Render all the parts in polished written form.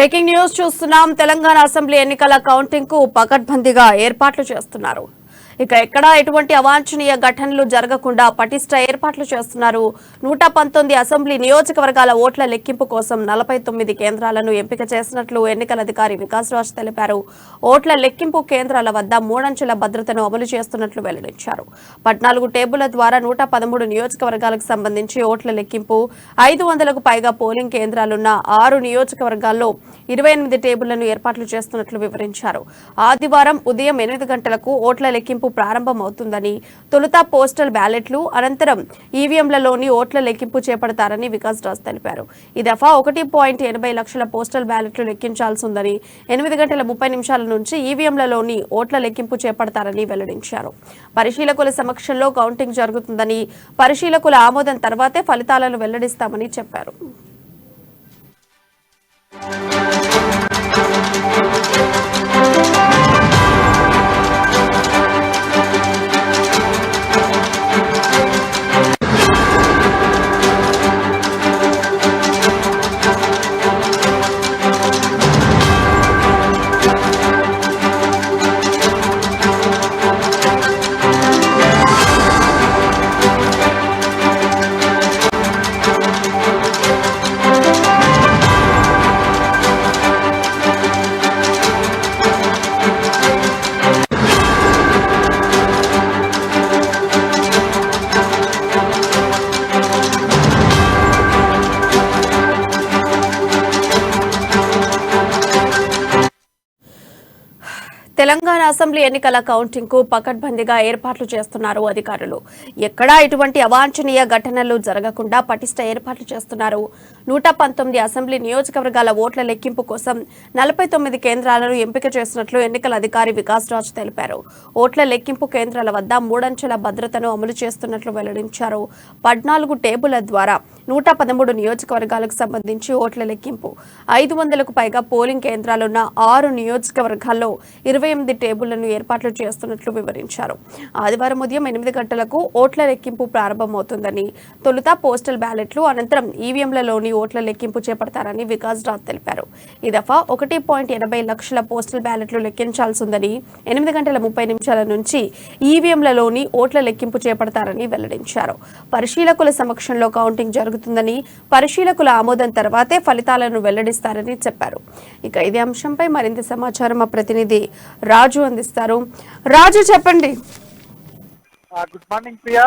Breaking news చూస్తున్నాం. Telangana assembly ఎన్నికల counting కు పకడ్బందీగా ఏర్పాట్లు చేస్తున్నారు. ఇక ఎక్కడా ఎటువంటి అవాంఛనీయ ఘటనలు జరగకుండా పటిష్ట ఏర్పాట్లు చేస్తున్నారు. 119 అసెంబ్లీ నియోజకవర్గాల ఓట్ల లెక్కింపు కోసం 49 కేంద్రాలను ఎంపిక చేసినట్లు ఎన్నికల అధికారి వికాస్ రాజ్ తెలిపారు. ఓట్ల లెక్కింపు కేంద్రాల వద్ద 3 అంచెల భద్రతను అమలు చేస్తున్నట్లు వెల్లడించారు. 14 టేబుళ్ల ద్వారా 113 నియోజకవర్గాలకు సంబంధించి ఓట్ల లెక్కింపు, 500కు పైగా పోలింగ్ కేంద్రాలున్న 6 నియోజకవర్గాల్లో 28 టేబుళ్లను ఏర్పాట్లు చేస్తున్నట్లు వివరించారు. ఆదివారం ఉదయం 8 గంటలకు ఓట్ల లెక్కింపు ప్రారంభమవుతుందని, తొలుత పోస్టల్ బ్యాలెట్లు, అనంతరం ఈవీఎంలలోని ఓట్ల లెక్కింపు చేపడతారని వికాస్ రాజ్ తెలిపారు. ఈ దఫా 1.80 లక్షల పోస్టల్ బ్యాలెట్లు లెక్కించాల్సి ఉందని, 8 గంటల 30 నిమిషాల నుంచి ఈవీఎంలలోని ఓట్ల లెక్కింపు చేపడతారని వెల్లడించారు. పరిశీలకుల సమక్షంలో కౌంటింగ్ జరుగుతుందని, పరిశీలకుల ఆమోదం తర్వాతే ఫలితాలను వెల్లడిస్తామని చెప్పారు. తెలంగాణ అసెంబ్లీ ఎన్నికల కౌంటింగ్ కు పకడ్బందీగా ఏర్పాట్లు చేస్తున్నారు అధికారులు. ఎక్కడా ఎటువంటి అవాంఛనీయ ఘటనలు జరగకుండా పటిష్ట ఏర్పాట్లు చేస్తున్నారు. 119 అసెంబ్లీ నియోజకవర్గాల ఓట్ల లెక్కింపు కోసం 49 కేంద్రాలను ఎంపిక చేసినట్లు ఎన్నికల అధికారి వికాస్ రాజ్ తెలిపారు. ఓట్ల లెక్కింపు కేంద్రాల వద్ద 3 అంచెల భద్రతను అమలు చేస్తున్నట్లు వెల్లడించారు. 14 టేబుళ్ల ద్వారా 113 నియోజకవర్గాలకు సంబంధించి ఓట్ల లెక్కింపు, 500కు పైగా పోలింగ్ కేంద్రాలున్న 6 నియోజకవర్గాల్లో 28 టేబుళ్లను ఏర్పాట్లు చేస్తున్నట్లు వివరించారు. ఆదివారం ఉదయం 8 గంటలకు ఓట్ల లెక్కింపు ప్రారంభమవుతుందని, తొలుత పోస్టల్ బ్యాలెట్లు, అనంతరం ఈవీఎంలలోని ఓట్ల లెక్కింపు చేపడతారని వికాస్ రాజ్ తెలిపారు. ఈ దఫా 1.80 లక్షల పోస్టల్ బ్యాలెట్లు లెక్కించాల్సి ఉందని, 8 గంటల 30 నిమిషాల నుంచి ఈవీఎంలలోని ఓట్ల లెక్కింపు చేపడతారని వెల్లడించారు. పరిశీలకుల సమక్షంలో కౌంటింగ్ జరుగుతుందని, పరిశీలకుల ఆమోదం తర్వాతే ఫలితాలను వెల్లడిస్తారని చెప్పారు. ఇక ఇదే అంశంపై మరింత సమాచారం మా ప్రతినిధి రాజు అందిస్తారు. రాజు, చెప్పండి. Good morning Priya.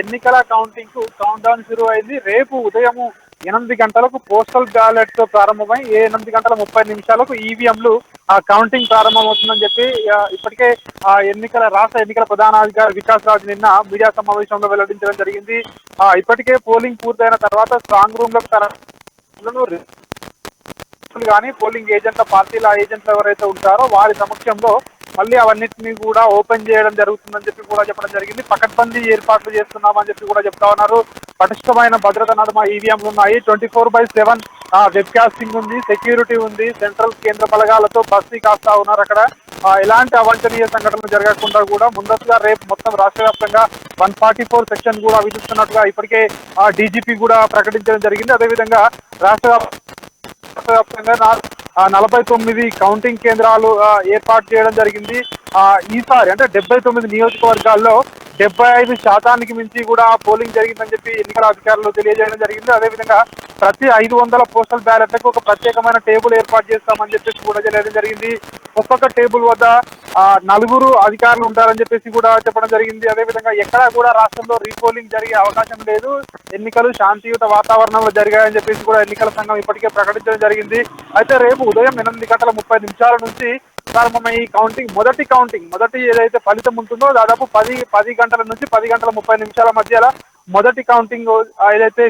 ఎన్నికల కౌంటింగ్ కు కౌంట్ డౌన్ షురూ అయింది. రేపు ఉదయం 8 గంటలకు పోస్టల్ బ్యాలెట్ ప్రారంభమై 8 గంటల 30 నిమిషాలకు ఈవీఎంలు కౌంటింగ్ ప్రారంభమవుతుందని చెప్పి ఇప్పటికే రాష్ట్ర ఎన్నికల ప్రధానాధికారి వికాస్ రాజ్ నిన్న మీడియా సమావేశంలో వెల్లడించడం జరిగింది. ఇప్పటికే పోలింగ్ పూర్తయిన తర్వాత స్ట్రాంగ్ రూమ్ లకు కానీ పోలింగ్ ఏజెంట్ల పార్టీల ఏజెంట్లు ఎవరైతే ఉంటారో వారి సమక్షంలో మళ్ళీ అవన్నిటిని కూడా ఓపెన్ చేయడం జరుగుతుందని చెప్పి కూడా చెప్పడం జరిగింది. పకడ్బందీ ఏర్పాట్లు చేస్తున్నామని చెప్పి కూడా చెప్తా ఉన్నారు. పటిష్టమైన భద్రత నడుమ ఈవీఎంలు ఉన్నాయి. 24/7 వెబ్ కాస్టింగ్ ఉంది, సెక్యూరిటీ ఉంది, సెంట్రల్ కేంద్ర బలగాలతో బస్తీ కాస్తా ఉన్నారు. అక్కడ ఎలాంటి అవాంఛనీయ సంఘటనలు జరగకుండా కూడా ముందస్తుగా రేపు మొత్తం రాష్ట్ర వ్యాప్తంగా 144 సెక్షన్ కూడా విధిస్తున్నట్టుగా ఇప్పటికే డీజీపీ కూడా ప్రకటించడం జరిగింది. అదేవిధంగా రాష్ట్ర వ్యాప్తంగా 49 కౌంటింగ్ కేంద్రాలు ఏర్పాటు చేయడం జరిగింది. ఈసారి అంటే 79 నియోజకవర్గాల్లో 75% మించి కూడా పోలింగ్ జరిగిందని చెప్పి ఎన్నికల అధికారులు తెలియజేయడం జరిగింది. అదేవిధంగా ప్రతి 500 పోస్టల్ బ్యాలెట్లకు ఒక ప్రత్యేకమైన టేబుల్ ఏర్పాటు చేస్తామని చెప్పేసి కూడా తెలియడం జరిగింది. ఒక్కొక్క టేబుల్ వద్ద 4 అధికారులు ఉంటారని చెప్పేసి కూడా చెప్పడం జరిగింది. అదేవిధంగా ఎక్కడా కూడా రాష్ట్రంలో రీపోలింగ్ జరిగే అవకాశం లేదు, ఎన్నికలు శాంతియుత వాతావరణంలో జరిగాయని చెప్పేసి కూడా ఎన్నికల సంఘం ఇప్పటికే ప్రకటించడం జరిగింది. అయితే రేపు ఉదయం 8 గంటల 30 నిమిషాల నుంచి ప్రారంభమై మొదటి ఏదైతే ఫలితం ఉంటుందో దాదాపు 10 గంటల నుంచి 10 గంటల 30 నిమిషాల మధ్యలో మొదటి కౌంటింగ్ ఏదైతే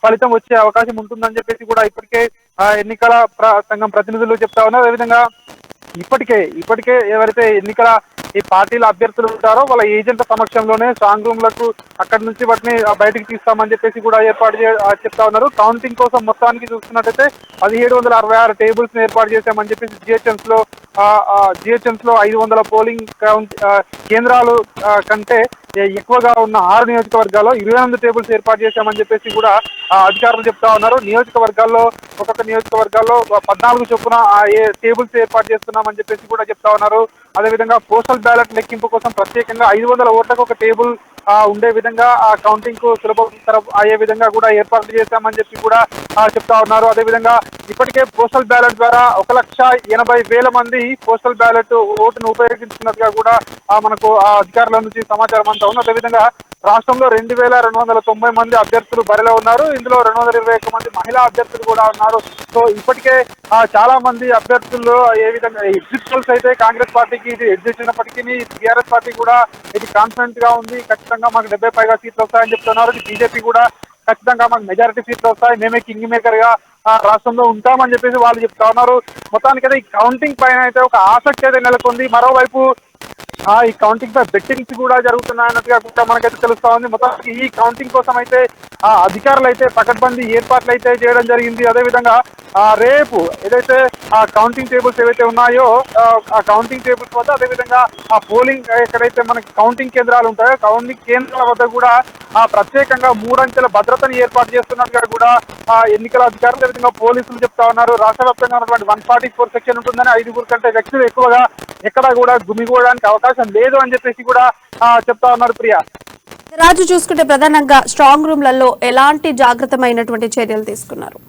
ఫలితం వచ్చే అవకాశం ఉంటుందని చెప్పేసి కూడా ఇప్పటికే ఎన్నికల సంఘం ప్రతినిధులు చెప్తా ఉన్నారు. అదేవిధంగా ఇప్పటికే ఎవరైతే ఎన్నికల ఈ పార్టీల అభ్యర్థులు ఉంటారో వాళ్ళ ఏజెంట్ల సమక్షంలోనే స్ట్రాంగ్ రూమ్లకు అక్కడి నుంచి వాటిని బయటకు తీస్తామని చెప్పేసి కూడా చెప్తా ఉన్నారు. కౌంటింగ్ కోసం మొత్తానికి చూస్తున్నట్టయితే 1766 టేబుల్స్ ఏర్పాటు చేశామని చెప్పేసి జిహెచ్ఎంస్ లో 500 పోలింగ్ కేంద్రాలు కంటే ఎక్కువగా ఉన్న 6 నియోజకవర్గాల్లో 28 టేబుల్స్ ఏర్పాటు చేశామని చెప్పేసి కూడా అధికారులు చెప్తా ఉన్నారు. నియోజకవర్గాల్లో ఒక్కొక్క నియోజకవర్గాల్లో 14 చొప్పున టేబుల్స్ ఏర్పాటు చేస్తున్నామని చెప్పేసి కూడా చెప్తా ఉన్నారు. అదేవిధంగా పోస్టల్ బ్యాలెట్ లెక్కింపు కోసం ప్రత్యేకంగా 500 ఓట్లకు ఒక టేబుల్ ఉండే విధంగా కౌంటింగ్ కు సులభతరం అయ్యే విధంగా కూడా ఏర్పాట్లు చేశామని చెప్పి కూడా చెప్తా ఉన్నారు. అదేవిధంగా ఇప్పటికే పోస్టల్ బ్యాలెట్ ద్వారా 1,80,000 మంది పోస్టల్ బ్యాలెట్ ఓటును ఉపయోగించినట్టుగా కూడా మనకు అధికారుల నుంచి సమాచారం అంతా ఉంది. అదేవిధంగా రాష్ట్రంలో 2,290 మంది అభ్యర్థులు బరిలో ఉన్నారు. ఇందులో 221 మంది మహిళా అభ్యర్థులు కూడా ఉన్నారు. సో ఇప్పటికే చాలా మంది అభ్యర్థుల్లో ఏ విధంగా ఎగ్జిట్ పోల్స్ అయితే కాంగ్రెస్ పార్టీకి ఇది ఎగ్జిట్ అయినప్పటికీ టీఆర్ఎస్ పార్టీ కూడా ఇది కాన్ఫిడెంట్ గా ఉంది. ఖచ్చితంగా మాకు 70 పైగా సీట్లు వస్తాయని చెప్తున్నారు. బీజేపీ కూడా ఖచ్చితంగా మాకు మెజారిటీ సీట్లు వస్తాయి, మేమే కింగ్ మేకర్ గా రాష్ట్రంలో ఉంటామని చెప్పేసి వాళ్ళు చెప్తా ఉన్నారు. మొత్తానికైతే ఈ కౌంటింగ్ పైన అయితే ఒక ఆసక్తి అయితే నెలకొంది. మరోవైపు ఈ కౌంటింగ్ పై బెట్టింగ్స్ కూడా జరుగుతున్నాయన్నట్టుగా కూడా మనకైతే తెలుస్తా ఉంది. మొత్తానికి ఈ కౌంటింగ్ కోసం అయితే అధికారులు అయితే పకడ్బందీ ఏర్పాట్లు అయితే చేయడం జరిగింది. అదేవిధంగా రేపు ఏదైతే కౌంటింగ్ టేబుల్స్ ఏవైతే ఉన్నాయో ఆ కౌంటింగ్ టేబుల్స్ వద్ద, అదేవిధంగా ఆ పోలింగ్ ఎక్కడైతే మనకి కౌంటింగ్ కేంద్రాలు ఉంటాయో కౌంటింగ్ కేంద్రాల వద్ద కూడా ప్రత్యేకంగా 3 అంచెల భద్రతను ఏర్పాటు చేస్తున్నట్టుగా కూడా ఎన్నికల అధికారులు అదేవిధంగా పోలీసులు చెప్తా ఉన్నారు. రాష్ట్ర వ్యాప్తంగా ఉన్నటువంటి 144 సెక్షన్ ఉంటుందని 5 కంటే వ్యక్తులు ఎక్కువగా ఎక్కడా కూడా గుమిగూడడానికి అవకాశం లేదు అని చెప్పేసి కూడా చెప్తా ఉన్నారు. ప్రియా, రాజు, చూసుకుంటే ప్రధానంగా స్ట్రాంగ్ రూమ్లలో ఎలాంటి జాగ్రత్తమైనటువంటి చర్యలు తీసుకున్నారు?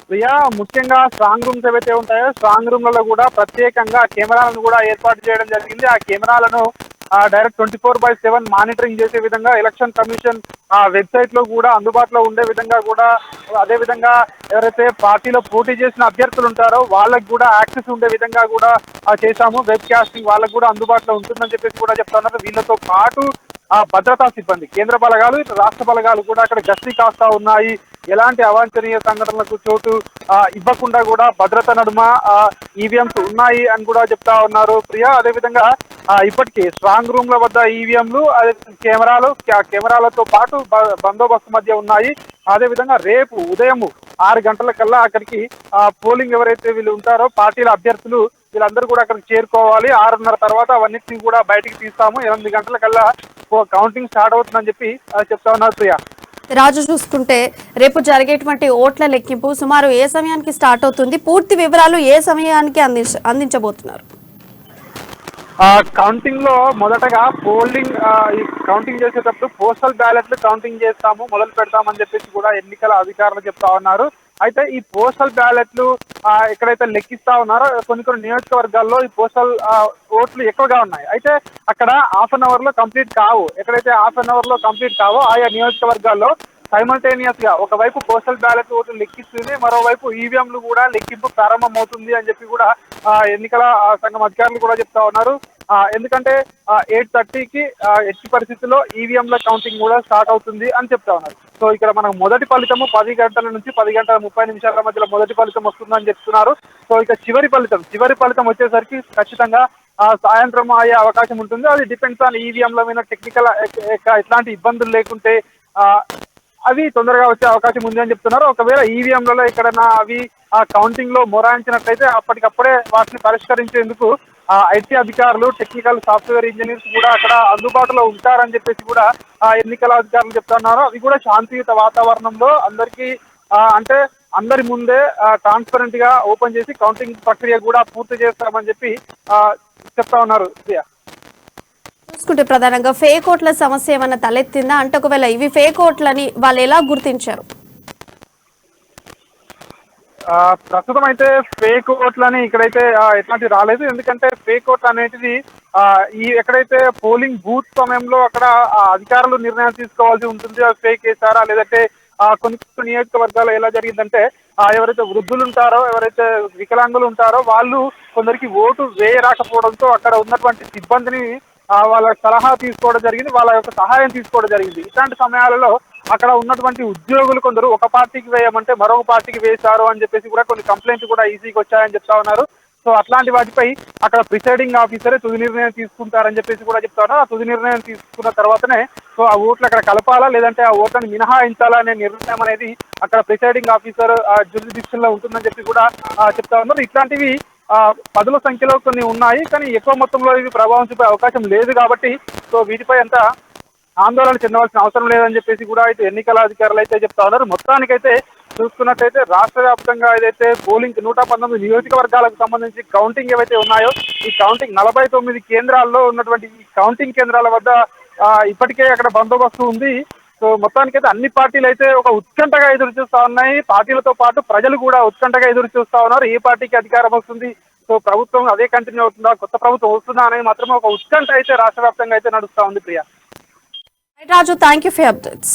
ప్రియా, ముఖ్యంగా స్ట్రాంగ్ రూమ్స్ ఏవైతే ఉంటాయో స్ట్రాంగ్ రూమ్లలో కూడా ప్రత్యేకంగా కెమెరాలను కూడా ఏర్పాటు చేయడం జరిగింది. ఆ కెమెరాలను డైరెక్ట్ 24/7 మానిటరింగ్ చేసే విధంగా ఎలక్షన్ కమిషన్ వెబ్సైట్ లో కూడా అందుబాటులో ఉండే విధంగా కూడా, అదేవిధంగా ఎవరైతే పార్టీలో పోటీ చేసిన అభ్యర్థులు ఉంటారో వాళ్ళకి కూడా యాక్సెస్ ఉండే విధంగా కూడా చేశాము. వెబ్ కాస్టింగ్ వాళ్ళకు కూడా అందుబాటులో ఉంటుందని చెప్పేసి కూడా చెప్తున్నారు. వీళ్ళతో పాటు భద్రతా సిబ్బంది, కేంద్ర బలగాలు ఇటు రాష్ట్ర బలగాలు కూడా అక్కడ గస్తీ కాస్తా ఉన్నాయి. ఎలాంటి అవాంఛనీయ సంఘటనలకు చోటు ఇవ్వకుండా కూడా భద్రత నడుమ ఈవీఎంస్ ఉన్నాయి అని కూడా చెప్తా ఉన్నారు. ప్రియా, అదేవిధంగా ఇప్పటికీ స్ట్రాంగ్ రూమ్ల వద్ద ఈవీఎంలు, అదే కెమెరాలతో పాటు బందోబస్తు మధ్య ఉన్నాయి. అదేవిధంగా రేపు ఉదయం 6 గంటలకల్లా అక్కడికి పోలింగ్ ఎవరైతే వీళ్ళు ఉంటారో పార్టీల అభ్యర్థులు వీళ్ళందరూ కూడా అక్కడికి చేరుకోవాలి. 6:30 తర్వాత అవన్నిటిని కూడా బయటికి తీస్తాము. 8 గంటలకల్లా కౌంటింగ్ స్టార్ట్ అవుతుందని చెప్పి చెప్తా ఉన్నారు. ప్రియా, రాజు, చూసుకుంటే రేపు జరిగేటువంటి ఓట్ల లెక్కింపు సుమారు ఏ సమయానికి స్టార్ట్ అవుతుంది? పూర్తి వివరాలు ఏ సమయానికి అందించబోతున్నారు? కౌంటింగ్ లో మొదటగా పోలింగ్ ఈ కౌంటింగ్ చేసేటప్పుడు పోస్టల్ బ్యాలెట్లు కౌంటింగ్ చేస్తాము, మొదలు పెడతామని చెప్పేసి కూడా ఎన్నికల అధికారులు చెప్తా ఉన్నారు. అయితే ఈ పోస్టల్ బ్యాలెట్లు ఎక్కడైతే లెక్కిస్తా ఉన్నారో కొన్ని నియోజకవర్గాల్లో ఈ పోస్టల్ ఓట్లు ఎక్కువగా ఉన్నాయి. అయితే అక్కడ హాఫ్ అన్ అవర్ లో కంప్లీట్ కావు. ఎక్కడైతే హాఫ్ అన్ అవర్ లో కంప్లీట్ కావో ఆయా నియోజకవర్గాల్లో సైమల్టేనియస్ గా ఒకవైపు పోస్టల్ బ్యాలెట్ ఓట్లు లెక్కిస్తుంది, మరోవైపు ఈవీఎంలు కూడా లెక్కింపు ప్రారంభమవుతుంది అని చెప్పి కూడా ఎన్నికల సంఘం అధికారులు కూడా చెప్తా ఉన్నారు. ఎందుకంటే 8:30కి ఎట్టి పరిస్థితుల్లో ఈవీఎంల కౌంటింగ్ కూడా స్టార్ట్ అవుతుంది అని చెప్తా ఉన్నారు. సో ఇక్కడ మనకు మొదటి ఫలితము 10 గంటల నుంచి 10:30 మధ్యలో మొదటి ఫలితం వస్తుందని చెప్తున్నారు. సో ఇక చివరి ఫలితం వచ్చేసరికి ఖచ్చితంగా సాయంత్రం అయ్యే అవకాశం ఉంటుంది. అది డిపెండ్స్ ఆన్ ఈవీఎంల మీద టెక్నికల్ ఎట్లాంటి ఇబ్బందులు లేకుంటే అవి తొందరగా వచ్చే అవకాశం ఉంది అని చెప్తున్నారు. ఒకవేళ ఈవీఎంలలో ఎక్కడన్నా అవి కౌంటింగ్ లో మొరాయించినట్లయితే అప్పటికప్పుడే వాటిని పరిష్కరించేందుకు ఐటీ అధికారులు, టెక్నికల్ సాఫ్ట్వేర్ ఇంజనీర్స్ కూడా అక్కడ అందుబాటులో ఉంటారని చెప్పేసి కూడా ఎన్నికల అధికారులు చెప్తున్నారు. అవి కూడా శాంతియుత వాతావరణంలో అందరికీ అంటే అందరి ముందే ట్రాన్స్పరెంట్ గా ఓపెన్ చేసి కౌంటింగ్ ప్రక్రియ కూడా పూర్తి చేస్తామని చెప్పి చెప్తా ఉన్నారు. చూసుకుంటే ప్రధానంగా ఫేక్ ఓట్ల సమస్య ఏమైనా తలెత్తిందా? అంటే ఒకవేళ ఇవి ఫేక్ ఓట్లని వాళ్ళు ఎలా గుర్తించారు? ప్రస్తుతం అయితే ఫేక్ ఓట్లని ఇక్కడైతే ఎట్లాంటి రాలేదు. ఎందుకంటే ఫేక్ ఓట్లు అనేటిది ఈ ఎక్కడైతే పోలింగ్ బూత్ సమయంలో అక్కడ అధికారులు నిర్ణయం తీసుకోవాల్సి ఉంటుంది. ఫేక్ వేసారా లేదంటే కొన్ని నియోజకవర్గాల్లో ఎలా జరిగిందంటే ఎవరైతే వృద్ధులు ఉంటారో, ఎవరైతే వికలాంగులు ఉంటారో వాళ్ళు కొందరికి ఓటు వేయరాకపోవడంతో అక్కడ ఉన్నటువంటి సిబ్బందిని వాళ్ళ సలహా తీసుకోవడం జరిగింది, వాళ్ళ యొక్క సహాయం తీసుకోవడం జరిగింది. ఇట్లాంటి సమయాలలో అక్కడ ఉన్నటువంటి ఉద్యోగులు కొందరు ఒక పార్టీకి వేయమంటే మరొక పార్టీకి వేశారు అని చెప్పేసి కూడా కొన్ని కంప్లైంట్స్ కూడా ఈసీకి వచ్చాయని చెప్తా ఉన్నారు. సో అట్లాంటి వాటిపై అక్కడ ప్రిసైడింగ్ ఆఫీసరే తుది నిర్ణయం తీసుకుంటారని చెప్పేసి కూడా చెప్తా ఉన్నారు. ఆ తుది నిర్ణయం తీసుకున్న తర్వాతనే సో ఆ ఓట్లు అక్కడ కలపాలా లేదంటే ఆ ఓట్లను మినహాయించాలా అనే నిర్ణయం అనేది అక్కడ ప్రిసైడింగ్ ఆఫీసర్ జ్యూరిడిక్షన్ లో ఉంటుందని చెప్పి కూడా చెప్తా ఉన్నారు. ఇట్లాంటివి పదుల సంఖ్యలో కొన్ని ఉన్నాయి, కానీ ఎక్కువ మొత్తంలో ఇవి ప్రభావం చూపే అవకాశం లేదు కాబట్టి సో వీటిపై అంత ఆందోళన చెందవలసిన అవసరం లేదని చెప్పేసి కూడా అయితే ఎన్నికల అధికారులు అయితే చెప్తా ఉన్నారు. మొత్తానికైతే చూసుకున్నట్టయితే రాష్ట్ర వ్యాప్తంగా ఏదైతే పోలింగ్ 119 నియోజకవర్గాలకు సంబంధించి కౌంటింగ్ ఏవైతే ఉన్నాయో ఈ కౌంటింగ్ 49 కేంద్రాల్లో ఉన్నటువంటి ఈ కౌంటింగ్ కేంద్రాల వద్ద ఇప్పటికే అక్కడ బందోబస్తు ఉంది. సో మొత్తానికైతే అన్ని పార్టీలు అయితే ఒక ఉత్కంఠగా ఎదురు చూస్తా ఉన్నాయి. పార్టీలతో పాటు ప్రజలు కూడా ఉత్కంఠగా ఎదురు చూస్తా ఉన్నారు. ఏ పార్టీకి అధికారం వస్తుంది, సో ప్రభుత్వం అదే కంటిన్యూ అవుతుందా, కొత్త ప్రభుత్వం వస్తుందా అనేది మాత్రమే ఒక ఉత్కంఠ అయితే రాష్ట్ర వ్యాప్తంగా అయితే నడుస్తా ఉంది. ప్రియా. రాజు, థ్యాంక్ యూ ఫర్ అప్డేట్స్.